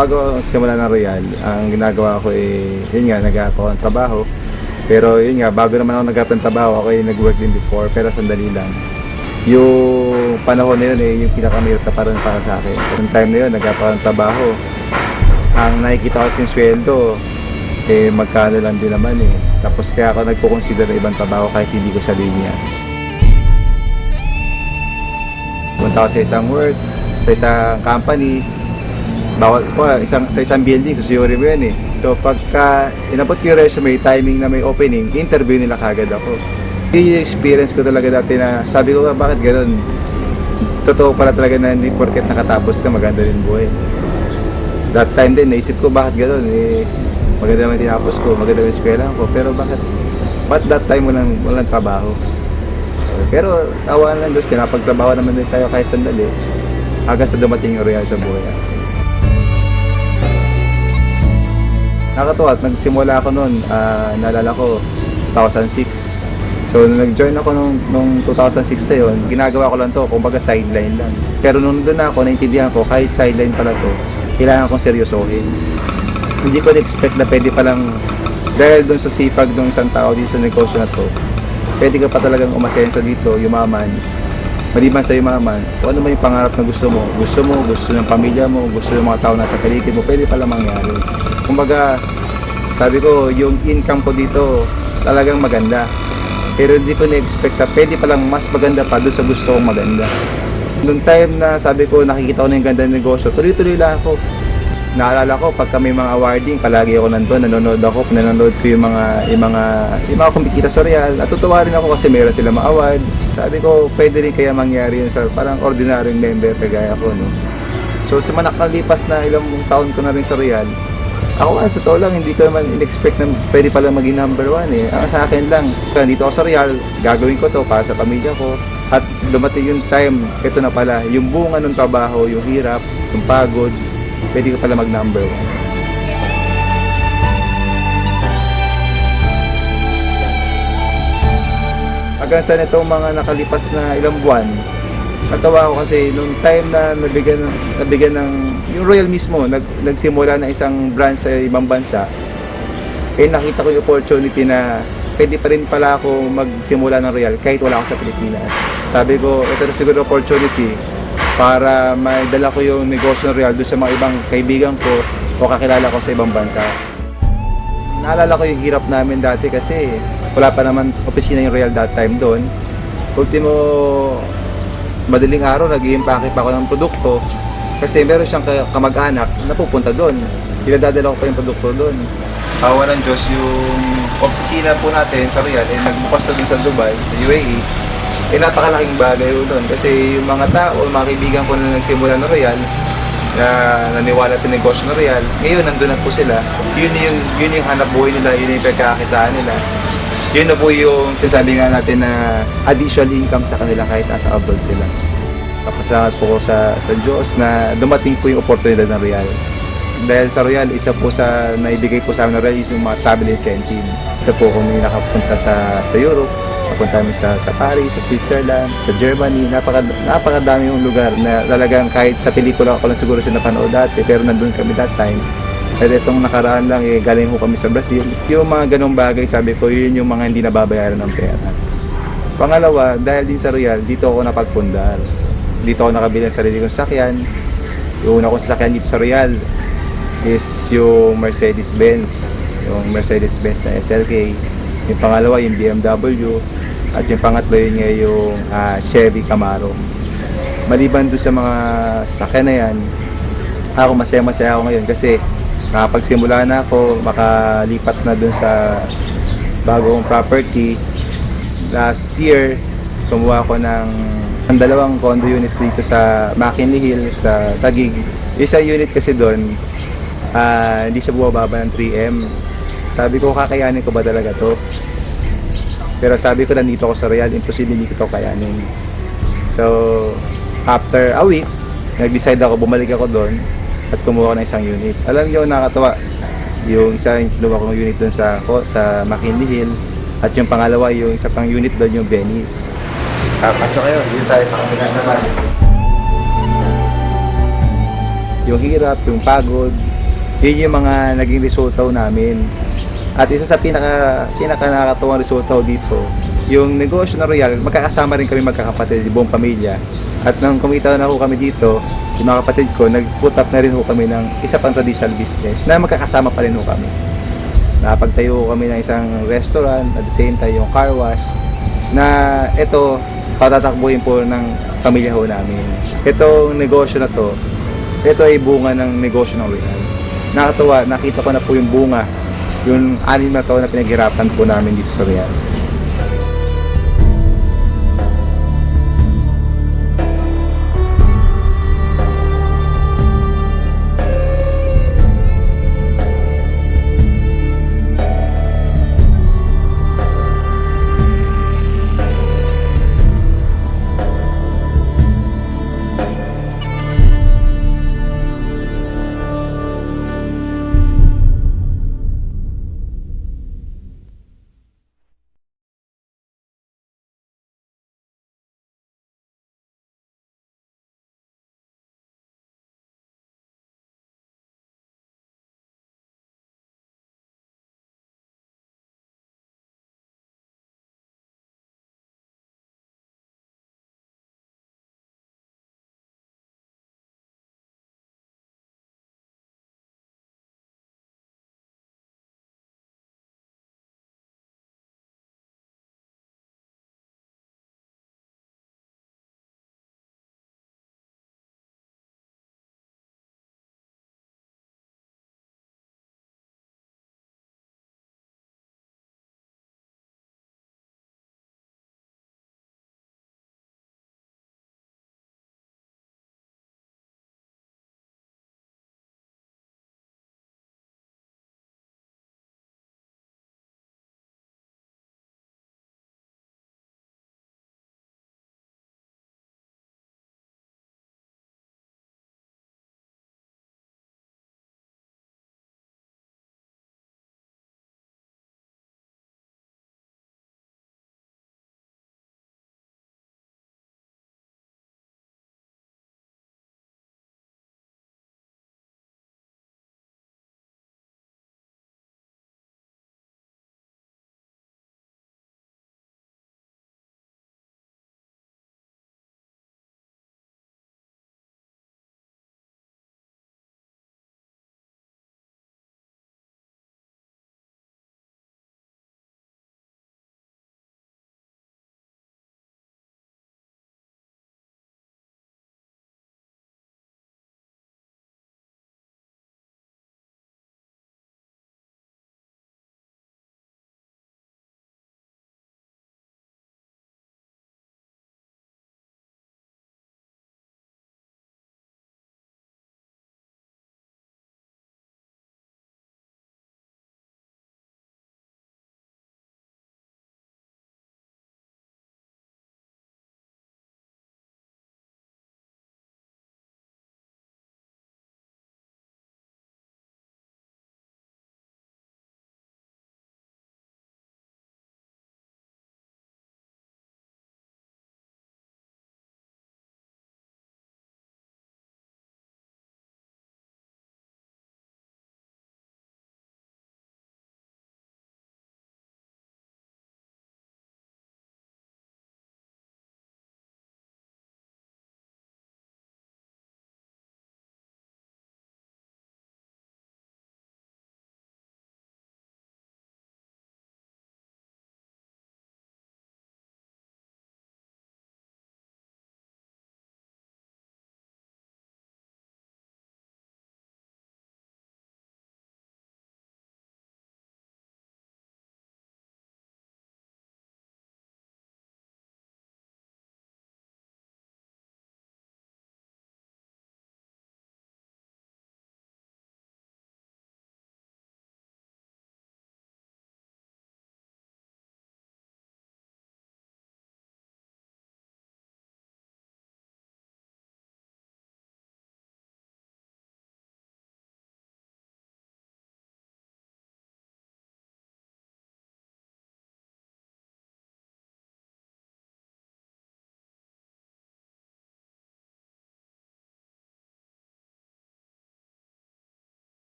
bago simula ng Royal, ang ginagawa ko yun nga, nag-aap ako ng trabaho. Pero yun nga, bago naman ako nag-aap ng trabaho, ako yung nag-work din before, pero sandali lang. Yung panahon na yun yung pinakamahirap na parang para sa akin. Yung time na yun, nag-aap ako ng trabaho. Ang nakikita ko sin sweldo, magkano lang din naman Tapos kaya ako nagpo-consider ng ibang trabaho kahit hindi ko sa linya. Punta ako sa isang work, sa isang company, bawal ko sa isang building, susuyuri mo yan So pagka inabot ko yung resume, timing na may opening, interview nila kagad ako. Yung experience ko talaga dati na sabi ko, bakit gano'n? Totoo pala talaga na hindi porket nakatapos ka, maganda rin buhay. That time din, naisip ko bakit gano'n? Maganda naman tinapos ko, maganda naman eskwela ko, pero bakit that time walang trabaho? Pero tawa lang Diyos, kinapagtrabaho naman din tayo kahit sandali hanggang sa dumating yung Royal sa buhay. Nakatuwa at nagsimula ako noon, naalala ko 2006. So nag-join ako nung 2006 na yun, ginagawa ko lang to, kumbaga sideline lang. Pero nung doon ako, naintindihan ko kahit sideline pala to, kailangan kong seryosohin. Hindi ko na-expect na pwede palang, dahil doon sa sipag ng isang tao dito sa negosyo na to, pwede ka pa talagang umasenso dito, yumaman. Maliban sa yumaman, kung ano man yung pangarap na gusto mo, gusto ng pamilya mo, gusto ng mga tao na sa paligid mo, pwede pala mangyari. Kumbaga, sabi ko, yung income ko dito talagang maganda. Pero hindi ko na-expect na pwede palang mas maganda pa doon sa gusto kong maganda. Noong time na sabi ko, nakikita ko na yung ganda ng negosyo, tuloy-tuloy lang ako. Naalala ko, pagka may mga awarding, palagi ako nandun, nanonood ko yung mga kumikita sa Royal. Natutuwa rin ako kasi meron sila ma-award. Sabi ko, pwede rin kaya mangyari yun sa parang ordinaryong member kagaya ko, no? So, sumanak na lipas na ilang taon ko na rin sa Royal. Ako sa totoo lang, hindi ko naman in-expect na pwede pala maging number 1 Ang sa akin lang, dito ako sa Royal, gagawin ko to para sa pamilya ko. At dumating yung time, ito na pala, yung bunga ng trabaho, yung hirap, yung pagod, pwede ka pala mag number 1. Hanggang sa nitong mga nakalipas na ilang buwan, natawa ako kasi nung time na nabigyan ng yung Royal mismo, nagsimula na isang branch sa ibang bansa, nakita ko yung opportunity na pwede pa rin pala ako magsimula ng Royal kahit wala ako sa Pilipinas. Sabi ko, ito na siguro opportunity para maidala ko yung negosyo ng Royal doon sa mga ibang kaibigan ko o kakilala ko sa ibang bansa. Naalala ko yung hirap namin dati kasi wala pa naman opisina yung Royal that time doon. Ultimo, madaling araw, nag-i-impake pa ako ng produkto kasi meron siyang kamag-anak na pupunta doon. Dinadadala ko pa yung produkto doon. Awa ng Diyos, yung opisina po natin sa Royal nagbukas na doon sa Dubai, sa UAE. Napakalaking bagay doon kasi yung mga tao, mga kaibigan ko na nagsimula ng Royal na naniwala sa negosyo ng Royal, ngayon nandun na po sila. Yun yung hanap buhay nila, yun yung pagkakakitaan nila. Yun na po yung sinasabi nga natin na additional income sa kanila kahit nasa abroad sila. Papasalamat po ko sa Diyos na dumating po yung oportunidad ng Royal. Dahil sa Royal, isa po sa naibigay po sa amin ng Royal is yung mga travel incentive. Ito po kung may nakapunta sa Europe, napunta kami sa Paris, sa Switzerland, sa Germany. Napakadami yung lugar na talagang kahit sa pelikula ko lang siguro siya napanood dati, pero nandun kami that time. Pero itong nakaraan lang, galing ko kami sa Brazil. Yung mga ganong bagay, sabi ko, yun yung mga hindi nababayaran ng pera. Pangalawa, dahil din sa Royal, dito ako napagpundar. Dito ako nakabili ng sarili kong sasakyan. Yung una kong sasakyan dito sa Royal is yung Mercedes-Benz. Yung Mercedes-Benz na SLK. Yung pangalawa, yung BMW. At yung pangatlo, yun nga yung Chevy Camaro. Maliban doon sa mga sasakyan na yan, ako masaya ako ngayon kasi nakapagsimula na ako, makalipat na dun sa bagong property. Last year, kumuha ko ng dalawang condo unit dito sa McKinley Hill, sa Taguig. Isang unit kasi doon, hindi siya bumababa ng 3M. Sabi ko, kakayanin ko ba talaga to? Pero sabi ko, nandito ako sa Royal, imposible hindi ko to kayanin. So, after a week, nag-decide ako, bumalik ako doon at kumuha ko ng isang unit. Alam niyo, nakakatawa. Yung isa, kinuha kong unit doon sa McKinley Hill. At yung pangalawa, yung isa pang unit doon, yung Venice. Pasok kayo, dito tayo sa kabila naman. Yung hirap, yung pagod, Yun yung mga naging resulta namin. At isa sa pinaka nakakatuwang resulta dito, yung negosyo na Royal, magkakasama rin kami magkakapatid, buong pamilya. At nang kumita na ho kami dito, yung mga kapatid ko, nag-put up na rin ho kami ng isa pang traditional business na magkakasama pa rin ho kami. Napagtayo kami ng isang restaurant, at the same time yung car wash, na ito, patatakbuhin po ng pamilya ho namin. Itong negosyo na to, ito ay bunga ng negosyo ng Royal. Nakakatuwa, nakita ko na po yung bunga, yung 6 na taon na pinaghirapan po namin dito sa Royal.